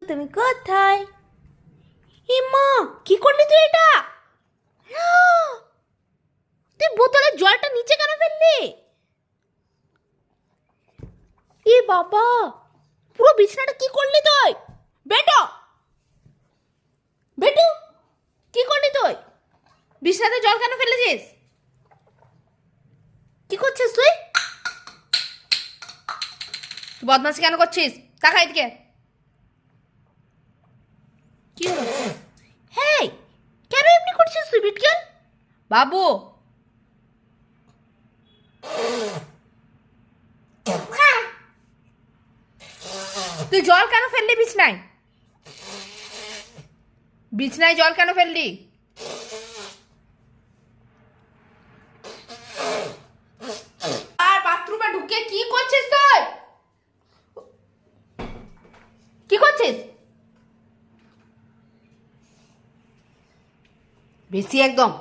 তুমি কোথায়? এ মা, কি করলি তুই এটা? তুই বোতলের জলটা নিচে কেন ফেললি? এ বাবা, পুরো বিছানাটা কি করলি তুই? বেটো বেটু, কি করলি তুই? বিছানাতে জল কেন ফেলেছিস? কি করছিস তুই? বদমাশি কেন করছিস? তাকা এদিকে। কি হলো? হেই, কেন এমনি করছিস তুই বিটকেল? বাবু, তুই জল কেন ফেললি বিছনায়? বিছনায় জল কেন ফেললি? আর বাথরুমে ঢুকে কি করছিস তুই? কি করছিস? বেশি একদম।